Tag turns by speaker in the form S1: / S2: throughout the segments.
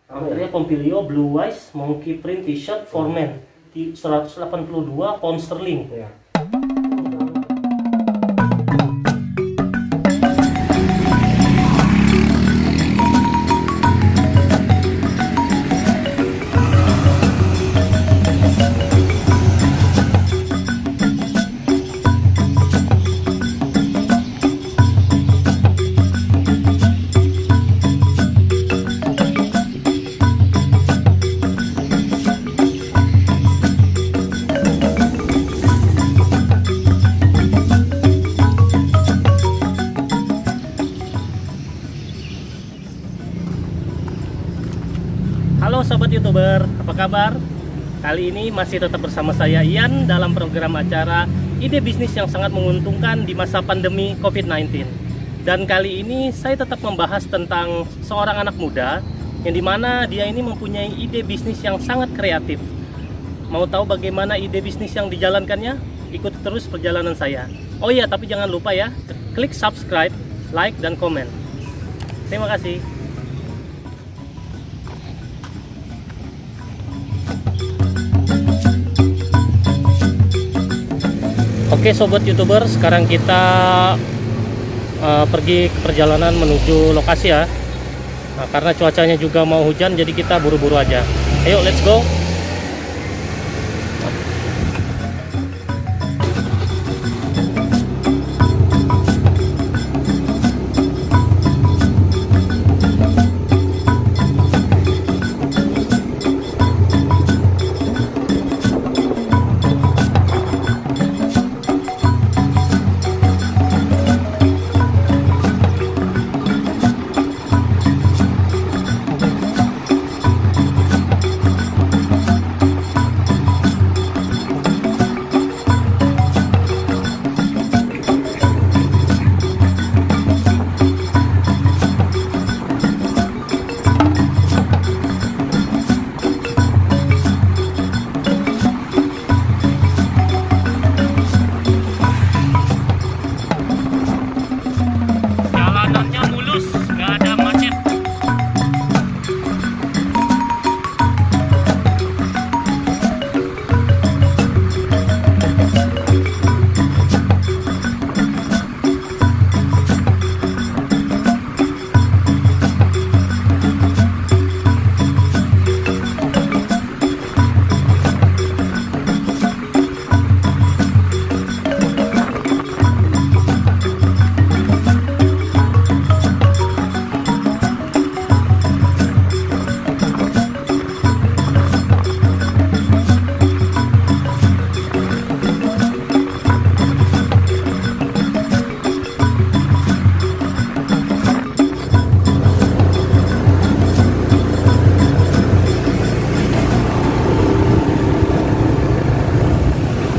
S1: Material Pompilio Blue Wise Monkey Print T-shirt for men 182 pound sterling.
S2: Ya.
S1: Halo sobat YouTuber, apa kabar? Kali ini masih tetap bersama saya Ian dalam program acara Ide Bisnis yang sangat menguntungkan di masa pandemi COVID-19. Dan kali ini saya tetap membahas tentang seorang anak muda yang dimana dia ini mempunyai ide bisnis yang sangat kreatif. Mau tahu bagaimana ide bisnis yang dijalankannya? Ikuti terus perjalanan saya. Oh iya, tapi jangan lupa ya, klik subscribe, like, dan komen. Terima kasih. Oke sobat YouTuber, sekarang kita pergi ke perjalanan menuju lokasi ya. Nah, karena cuacanya juga mau hujan, jadi kita buru-buru aja. Ayo, let's go.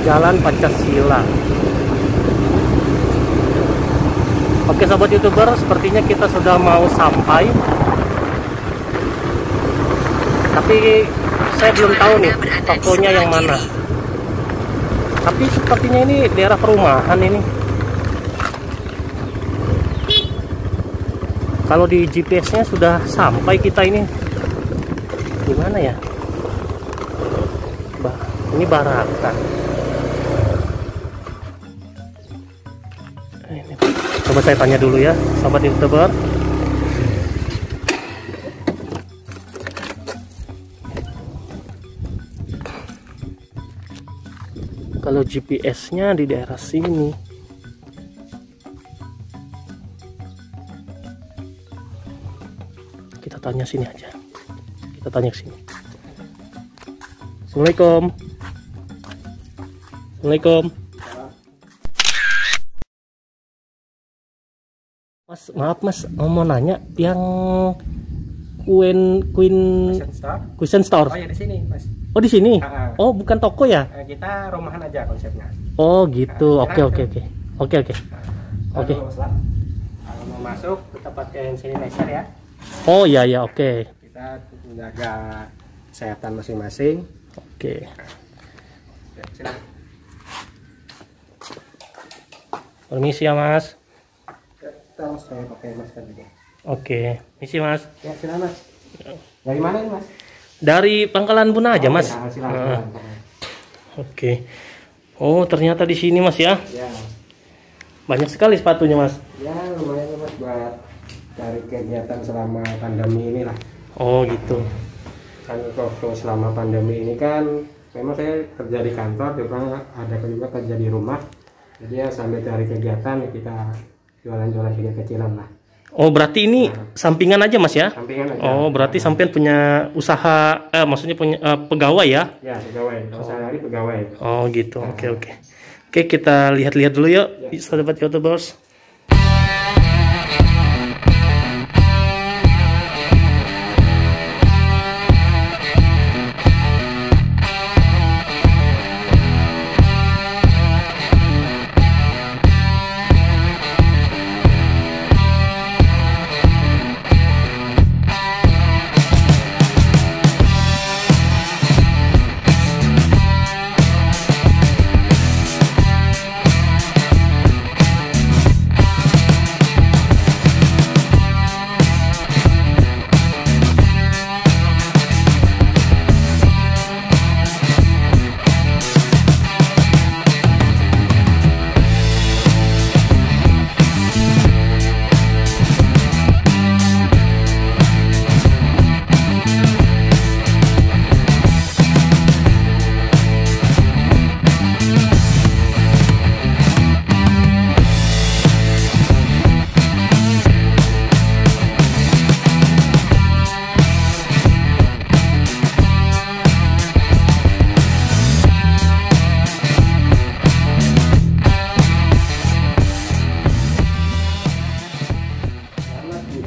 S1: Jalan Pancasila. Oke sobat YouTuber, sepertinya kita sudah mau sampai. Tapi saya belum tahu nih tokonya yang mana. Tapi sepertinya ini daerah perumahan ini. Kalau di GPS-nya sudah sampai kita ini. Gimana ya? Ini Baraka. Coba saya tanya dulu ya, sobat YouTuber. Kalau GPS-nya di daerah sini. Kita tanya sini aja. Kita tanya ke sini. Assalamualaikum. Assalamualaikum. Mas, maaf Mas, mau nanya yang Question Store.
S2: Oh ya di sini, Mas.
S1: Oh di sini. Oh bukan toko ya?
S2: Kita rumahan aja konsepnya.
S1: Oh gitu. Oke. Oke.
S2: Kalau mau masuk kita pakai sanitizer ya.
S1: Oh iya oke.
S2: Kita menjaga kesehatan masing-masing.
S1: Oke.
S2: Silakan.
S1: Permisi ya Mas.
S2: Terus saya pakai masker juga.
S1: Oke, misi Mas.
S2: Ya silakan Mas. Dari mana ini, Mas?
S1: Dari Pangkalan Buna aja, Mas.
S2: Ya, silakan.
S1: Oke. Oh, ternyata di sini, Mas ya.
S2: Ya.
S1: Banyak sekali sepatunya, Mas.
S2: Ya, lumayan Mas buat cari kegiatan selama pandemi ini lah.
S1: Oh, gitu.
S2: Kan waktu selama pandemi ini kan memang saya kerja di kantor, juga ada juga kerja di rumah. Jadi ya sambil cari kegiatan ya kita jualan-jualan kecil-kecilan lah.
S1: Oh, berarti ini sampingan aja, Mas ya?
S2: Sampingan aja.
S1: Oh, berarti sampean punya usaha, maksudnya punya pegawai ya?
S2: Ya, pegawai. Kalau sehari pegawai.
S1: Oh, gitu. Oke, oke. Oke, kita lihat-lihat dulu yuk, sahabat YouTubers.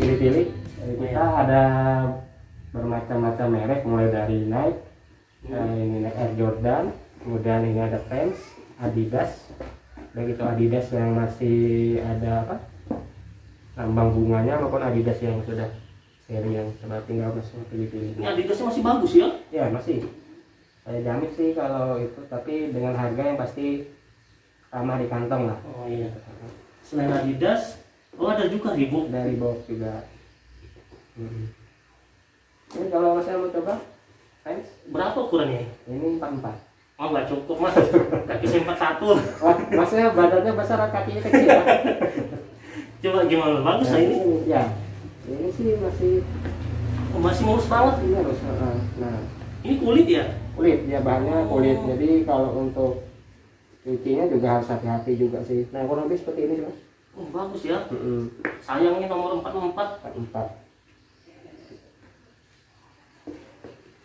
S2: Pilih-pilih. Kita ada bermacam-macam merek, mulai dari Nike, ini Air Jordan, kemudian ini ada Vans, Adidas. Begitu Adidas yang masih ada apa? Lambang bunganya maupun Adidas yang sudah seri yang coba tinggal masuk pilih-pilih.
S1: Ini Adidasnya masih bagus ya?
S2: Ya masih. Saya jamin sih kalau itu, tapi dengan harga yang pasti ramah di kantong lah.
S1: Oh iya. Selain Adidas, oh ada juga Reebok.
S2: Dari box juga. Ini kalau saya mau coba, Vans,
S1: Berapa ukurannya?
S2: ini 44.
S1: Oh, nggak cukup, Mas. Kaki saya 41.
S2: Wah, maksudnya badannya besar, kakinya kecil.
S1: Coba gimana? Bagus lah ini.
S2: Ya, ini sih masih
S1: Oh, masih mulus banget.
S2: ini harus. Nah,
S1: Ini kulit ya?
S2: kulit ya, bahannya kulit. Jadi kalau untuk cucinya juga harus hati-hati juga sih. Nah, kurang lebih seperti ini sih, Mas.
S1: Oh, bagus ya. Sayangnya nomor 44.
S2: 44.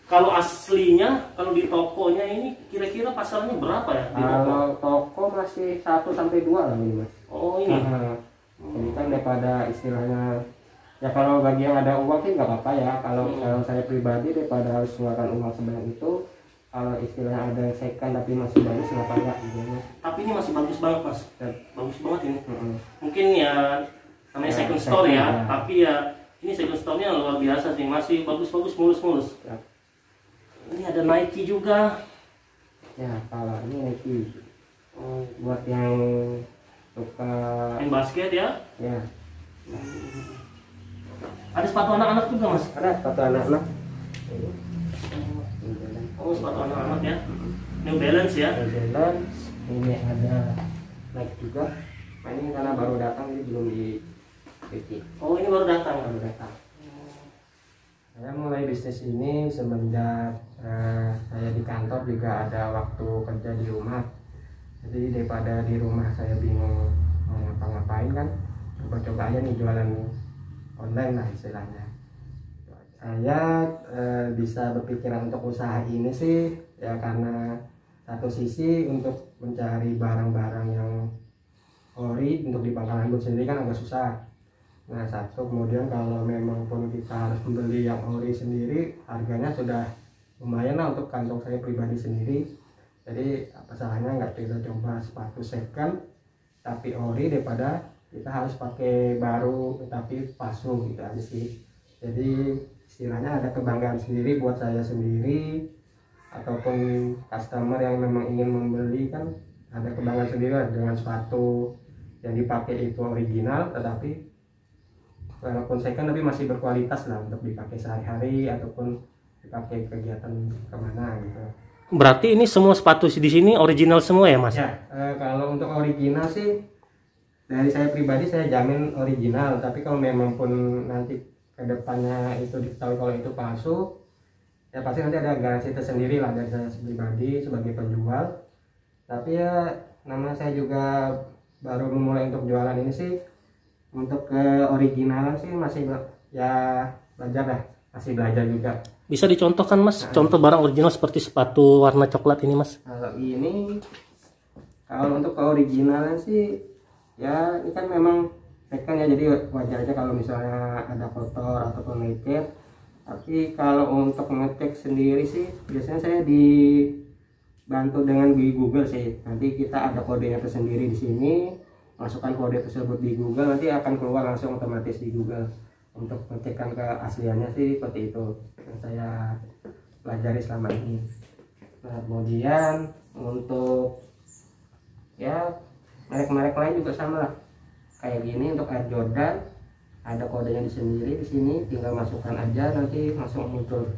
S1: Kalau aslinya, kalau di tokonya ini kira-kira pasarnya berapa ya? Di toko?
S2: Kalau toko masih 1 sampai 2 lah ini, Mas.
S1: Oh, ini.
S2: Jadi kan daripada istilahnya, ya kalau bagi yang ada uang sih nggak apa-apa ya. Kalau saya pribadi daripada harus mengeluarkan uang sebanyak itu, kalau istilahnya ada yang second tapi masih bagus nggak apa-apa gitu, Mas.
S1: Tapi ini masih bagus banget, Mas.
S2: Ya.
S1: Bagus banget ini. Mungkin ya namanya second store ya, tapi ya ini second store-nya luar biasa sih, masih bagus-bagus, mulus-mulus.
S2: Ya.
S1: Ini ada Nike juga.
S2: Ya, kalau ini Nike. Buat yang suka
S1: Main basket ya.
S2: ya.
S1: Ada sepatu anak-anak juga, Mas.
S2: Ada sepatu anak-anak.
S1: Oh, sepatu anak-anak ya. New Balance ya.
S2: New Balance. Ini ada Nike juga. Nah, ini karena baru datang jadi belum dicuci.
S1: Oh, ini baru datang.
S2: Baru datang. Saya mulai bisnis ini semenjak saya di kantor juga ada waktu kerja di rumah. Jadi daripada di rumah saya bingung mau ngapa-ngapain kan, coba-coba aja nih jualan online lah istilahnya. Saya bisa berpikiran untuk usaha ini sih ya karena satu sisi untuk mencari barang-barang yang ori untuk di Pangkalan Bun sendiri kan agak susah. Nah, satu kemudian kalau memang pun kita harus membeli yang ori sendiri, harganya sudah lumayan lah untuk kantong saya pribadi sendiri. Jadi apa salahnya nggak kita coba sepatu second tapi ori daripada kita harus pakai baru tapi palsu gitu aja sih. Jadi istilahnya ada kebanggaan sendiri buat saya sendiri ataupun customer yang memang ingin membeli kan ada kebanggaan sendiri lah dengan sepatu yang dipakai itu original tetapi walaupun second tapi masih berkualitas lah untuk dipakai sehari-hari ataupun dipakai kegiatan kemana gitu.
S1: Berarti ini semua sepatu di sini original semua ya Mas?
S2: Ya, kalau untuk original sih dari saya pribadi saya jamin original, tapi kalau memang pun nanti kedepannya itu diketahui kalau itu palsu, ya pasti nanti ada garansi tersendiri lah dari saya pribadi sebagai penjual. Tapi ya namanya saya juga baru memulai untuk jualan ini sih, untuk ke originalan sih masih ya belajar lah, masih belajar juga.
S1: Bisa dicontohkan Mas, contoh barang original seperti sepatu warna coklat ini Mas?
S2: Kalau untuk ke originalan sih ya ini kan memang second ya, jadi wajar aja kalau misalnya ada kotor ataupun lecet. Tapi kalau untuk ngecek sendiri sih biasanya saya dibantu dengan di Google sih. Nanti kita ada kodenya tersendiri di sini, masukkan kode tersebut di Google, nanti akan keluar langsung otomatis di Google. Untuk ngecekkan keasliannya sih seperti itu yang saya pelajari selama ini. Nah, kemudian untuk ya merek-merek lain juga sama lah kayak gini. Untuk Air Jordan ada kodenya di sendiri, di sini tinggal masukkan aja, nanti langsung muncul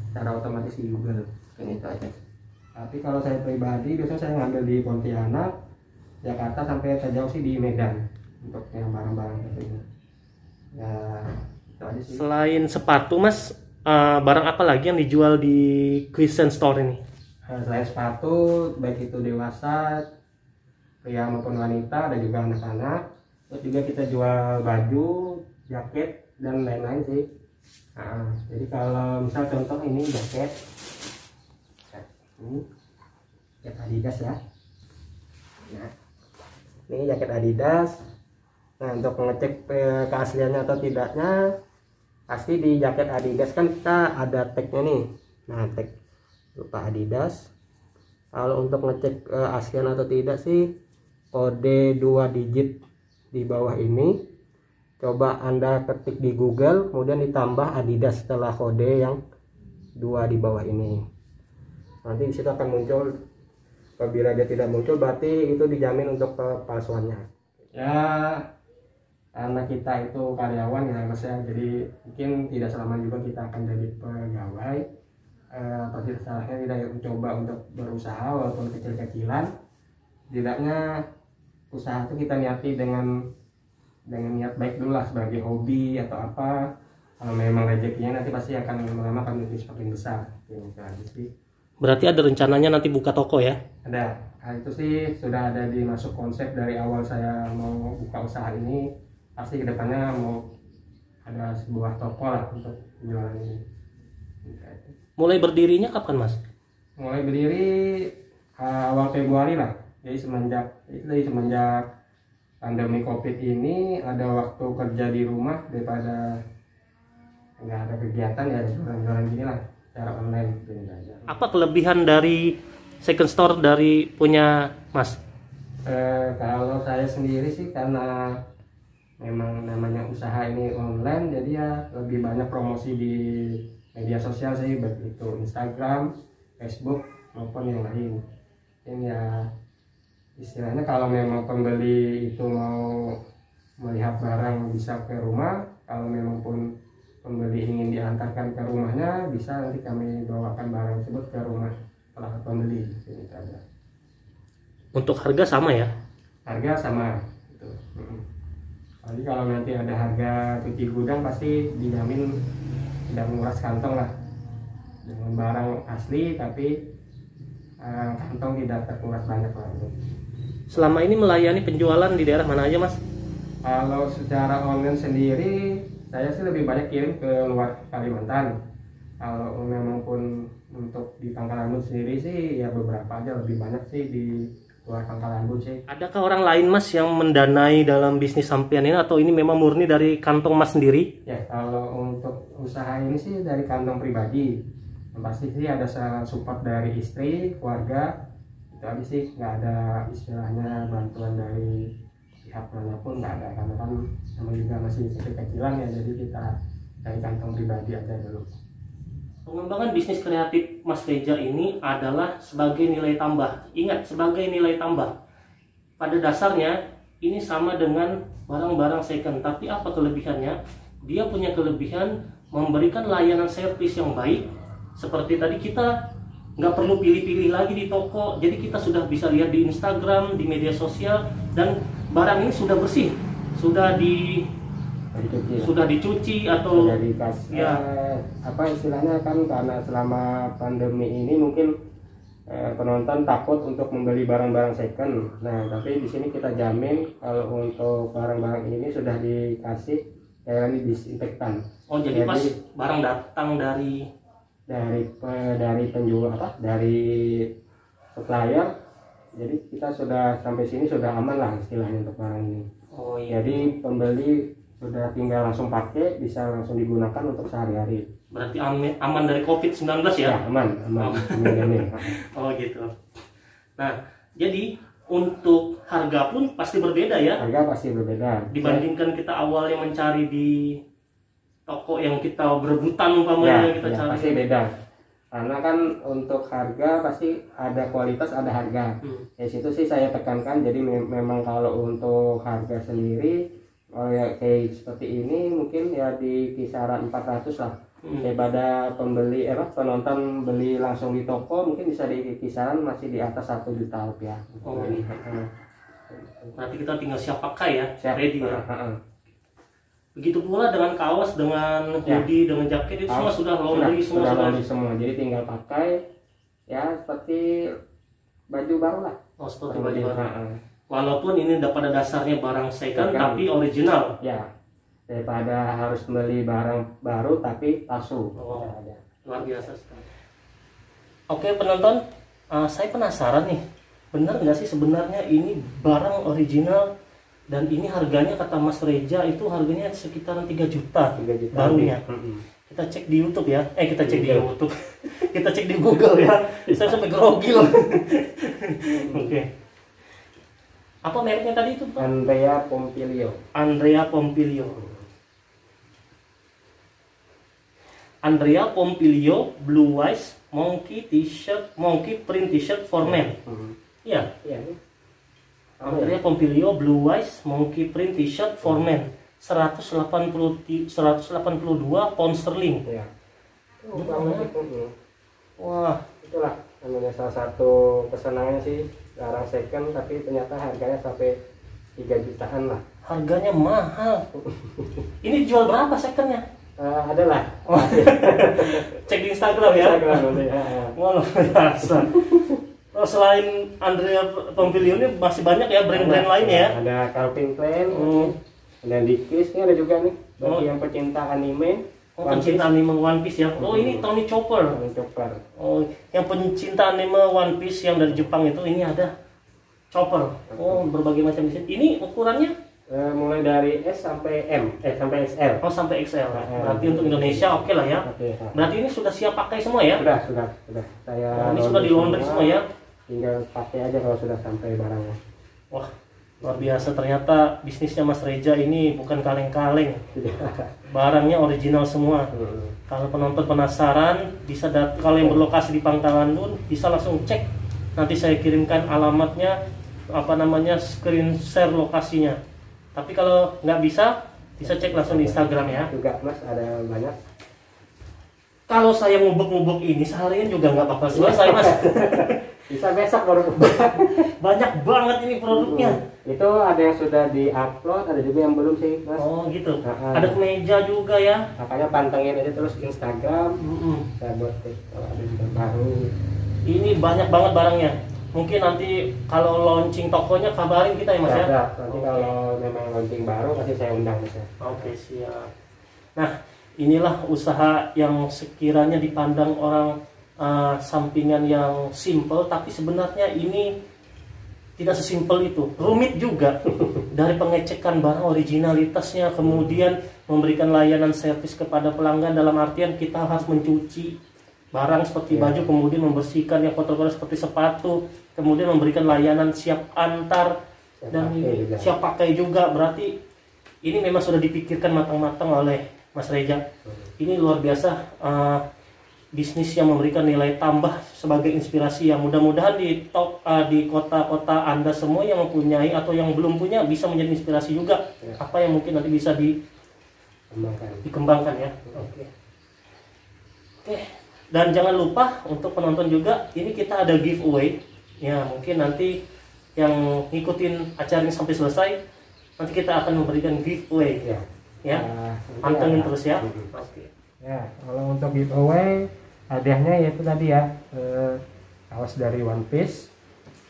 S2: secara otomatis di Google. Ini itu aja. Tapi kalau saya pribadi biasanya saya ngambil di Pontianak, Jakarta, sampai terjauh sih di Medan untuk yang barang-barang seperti ini. Ya itu aja sih.
S1: Selain sepatu Mas, barang apa lagi yang dijual di Christian Store ini?
S2: Selain sepatu, baik itu dewasa, pria maupun wanita, ada juga anak-anak. Terus juga kita jual baju, jaket, dan lain-lain sih. Nah, jadi kalau misal contoh ini jaket, ini jaket Adidas ya. Nah, ini jaket Adidas. Nah, untuk mengecek keasliannya atau tidaknya, pasti di jaket Adidas kan kita ada tagnya nih. Nah, tag berupa Adidas. Kalau untuk ngecek aslian atau tidak sih, kode 2 digit di bawah ini. Coba Anda ketik di Google, kemudian ditambah Adidas setelah kode yang 2 di bawah ini. Nanti disitu akan muncul. Apabila dia tidak muncul, berarti itu dijamin untuk kepalsuannya. Ya, karena kita itu karyawan ya Mas ya, jadi mungkin tidak selamanya juga kita akan jadi pegawai. Pasti salahnya tidak mencoba untuk berusaha walaupun kecil-kecilan. Tidaknya usaha itu kita niati dengan niat baik dulu lah, sebagai hobi atau apa. Kalau memang rezekinya nanti pasti akan lama-lama akan menjadi semakin besar.
S1: Berarti ada rencananya nanti buka toko ya?
S2: Ada. Hal itu sih sudah ada di masuk konsep dari awal saya mau buka usaha ini. Pasti kedepannya mau ada sebuah toko lah untuk jualan ini.
S1: Mulai berdirinya kapan Mas?
S2: Mulai berdiri awal Februari lah. Jadi semenjak pandemi COVID ini, ada waktu kerja di rumah, daripada nggak ada kegiatan ya jualan-jualan gini lah secara online.
S1: Apa kelebihan dari second store dari punya Mas?
S2: Kalau saya sendiri sih karena memang namanya usaha ini online, jadi ya lebih banyak promosi di media sosial sih, baik itu Instagram, Facebook maupun yang lain. Ini ya istilahnya kalau memang pembeli itu mau melihat barang bisa ke rumah, kalau memang pun pembeli ingin diantarkan ke rumahnya, bisa nanti kami bawakan barang tersebut ke rumah setelah pembeli. Ini saja.
S1: Untuk harga sama ya?
S2: Harga sama. Gitu. Jadi kalau nanti ada harga cuci gudang pasti dijamin tidak menguras kantong lah, dengan barang asli tapi kantong tidak terkuras banyak lah.
S1: Selama ini melayani penjualan di daerah mana aja Mas?
S2: Kalau secara online sendiri saya sih lebih banyak kirim ke luar Kalimantan. Kalau memang pun untuk di Pangkalan Bun sendiri sih ya beberapa aja, lebih banyak sih di luar Pangkalan Bun sih.
S1: Adakah orang lain Mas yang mendanai dalam bisnis sampean ini, atau ini memang murni dari kantong Mas sendiri?
S2: Ya, kalau untuk usaha ini sih dari kantong pribadi. Yang pasti sih ada support dari istri, keluarga. Itu aja sih, nggak ada istilahnya bantuan dari pihak manapun, nggak ada, karena kan sama juga masih kecil-kecilan ya, jadi kita dari kantong pribadi aja dulu.
S1: Pengembangan bisnis kreatif Mas Reja ini adalah sebagai nilai tambah. Ingat, sebagai nilai tambah. Pada dasarnya ini sama dengan barang-barang second, tapi apa kelebihannya? dia punya kelebihan memberikan layanan servis yang baik. Seperti tadi kita nggak perlu pilih-pilih lagi di toko, jadi kita sudah bisa lihat di Instagram, di media sosial, dan barang ini sudah bersih, sudah dicuci atau
S2: sudah dikasih
S1: ya.
S2: Apa istilahnya kan, karena selama pandemi ini mungkin penonton takut untuk membeli barang-barang second. Nah, tapi di sini kita jamin kalau untuk barang-barang ini sudah dikasih kayak disinfektan.
S1: Oh, jadi pas barang datang dari penjual dari supplier, jadi kita sudah sampai sini sudah aman lah istilahnya untuk barang ini. Oh iya.
S2: Jadi pembeli sudah tinggal langsung pakai, bisa langsung digunakan untuk sehari-hari.
S1: Berarti aman dari COVID-19 ya?
S2: Ya, aman.
S1: Oh gitu. Nah, jadi untuk harga pun pasti berbeda ya?
S2: Harga pasti berbeda.
S1: Dibandingkan kita awalnya mencari di toko yang kita berebutan umpamanya kita cari.
S2: Pasti beda. Karena kan untuk harga pasti ada kualitas, ada harga. Di situ sih saya tekankan. Jadi memang kalau untuk harga sendiri, ya kayak seperti ini mungkin ya di kisaran 400 lah. Daripada penonton beli langsung di toko, mungkin bisa di kisaran masih di atas 1 juta rupiah.
S1: Oh. Nanti kita tinggal siap pakai ya, siap ready ya. Begitu pula dengan kaos, dengan hoodie, dengan jaket, itu semua sudah laundry semua. Jadi
S2: tinggal pakai ya seperti baju baru lah.
S1: Oh, seperti baju baru. Walaupun ini pada dasarnya barang second tapi original.
S2: Ya. Daripada harus beli barang baru tapi palsu.
S1: Oh, luar biasa sekali. Oke penonton, saya penasaran nih, benar nggak sih sebenarnya ini barang original dan ini harganya kata Mas Reja itu harganya sekitaran 3 juta barunya. Kita cek di YouTube ya, kita cek di YouTube, kita cek di Google ya. Saya sampai grogi loh. Oke. Apa mereknya tadi itu Pak?
S2: Andrea Pompilio.
S1: Andrea Pompilio. Andrea Pompilio Blue Wise Monkey print t-shirt for men. Iya. Andrea Pompilio Blue Wise Monkey print t-shirt for men. 182 pound sterling.
S2: Iya.
S1: Wah,
S2: itulah namanya salah satu kesenangannya sih barang second, tapi ternyata harganya sampai 3 jutaan lah.
S1: Harganya mahal. Ini jual berapa secondnya?
S2: Adalah.
S1: Cek di Instagram ya. Wah, luar biasa. Oh, selain Andrea Pompilio ini masih banyak ya brand-brand lainnya ya.
S2: Ada Calvin Klein, dan Dickies ini ada juga nih bagi yang pecinta anime.
S1: Pencinta anime One Piece ya. Oh, ini Tony Chopper. Oh, yang pencinta anime One Piece yang dari Jepang itu ini ada Chopper. Oh, berbagai macam di sini. Ini ukurannya
S2: mulai dari S sampai sampai XL.
S1: Oh, sampai XL. Berarti untuk Indonesia oke lah ya. Berarti ini sudah siap pakai semua ya?
S2: Sudah.
S1: Ini sudah di laundry semua ya.
S2: Tinggal pakai aja kalau sudah sampai barangnya.
S1: Wah, luar biasa, ternyata bisnisnya Mas Reja ini bukan kaleng-kaleng. Barangnya original semua. Kalau penonton penasaran, bisa kalau yang berlokasi di Pangtalandun bisa langsung cek. Nanti saya kirimkan alamatnya, screen share lokasinya. Tapi kalau nggak bisa cek langsung di Instagram ya.
S2: Juga Mas ada banyak.
S1: Kalau saya ngubek-ngubek ini seharian juga nggak bakal selesai Mas.
S2: Bisa besok baru.
S1: Banyak banget ini produknya.
S2: Itu ada yang sudah di-upload, ada juga yang belum sih Mas.
S1: Oh gitu. Ada kemeja juga ya.
S2: Makanya pantengin aja terus Instagram. Saya buat kalau ada juga baru.
S1: Ini banyak banget barangnya. Mungkin nanti kalau launching tokonya kabarin kita ya Mas ya.
S2: Nanti kalau memang launching baru pasti saya undang Mas ya.
S1: Oke, siap. Nah, inilah usaha yang sekiranya dipandang orang sampingan yang simple, tapi sebenarnya ini tidak sesimpel itu. Rumit juga. Dari pengecekan barang originalitasnya, kemudian memberikan layanan servis kepada pelanggan dalam artian kita harus mencuci barang seperti baju, kemudian membersihkan yang kotor-kotor seperti sepatu, kemudian memberikan layanan siap antar dan siap pakai juga. Berarti ini memang sudah dipikirkan matang-matang oleh Mas Reja. Ini luar biasa, bisnis yang memberikan nilai tambah sebagai inspirasi yang mudah-mudahan di kota-kota Anda semua yang mempunyai atau yang belum punya bisa menjadi inspirasi juga. Apa yang mungkin nanti bisa dikembangkan ya. Oke. Dan jangan lupa untuk penonton juga, ini kita ada giveaway ya, mungkin nanti yang ngikutin acara ini sampai selesai nanti kita akan memberikan giveaway ya. Pantengin terus ya. Oke.
S2: Ya, kalau untuk giveaway hadiahnya yaitu tadi ya, kaos dari One Piece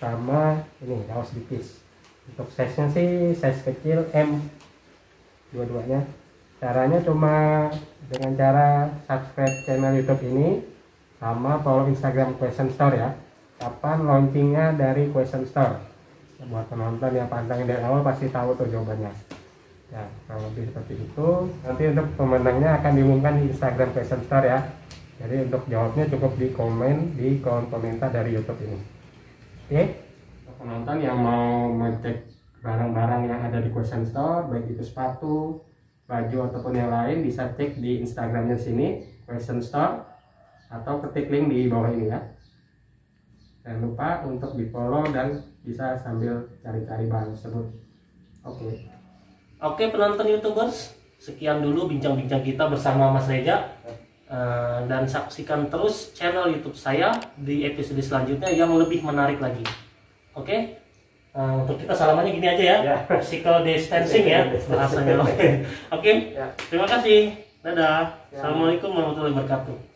S2: sama ini kaos Dikis. Untuk size-nya sih size kecil M dua-duanya. Caranya cuma dengan cara subscribe channel YouTube ini sama follow Instagram Question Store ya. Kapan launchingnya dari Question Store? Buat penonton yang pantangin dari awal pasti tahu tuh jawabannya. Ya, kalau lebih seperti itu. Nanti untuk pemenangnya akan diumumkan di Instagram Question Store ya. Jadi untuk jawabnya cukup di komen di kolom komentar dari YouTube ini. Oke? Untuk penonton yang mau ngecek barang-barang yang ada di Question Store, baik itu sepatu, baju ataupun yang lain, bisa cek di Instagramnya sini Question Store atau ketik link di bawah ini ya. Jangan lupa untuk di follow dan bisa sambil cari-cari barang tersebut.
S1: Oke penonton YouTubers, sekian dulu bincang-bincang kita bersama Mas Reza. Dan saksikan terus channel YouTube saya di episode selanjutnya yang lebih menarik lagi. Oke? Untuk kita salamannya gini aja ya, physical distancing ya bahasanya. Oke. Terima kasih. Dadah. Assalamualaikum warahmatullahi wabarakatuh.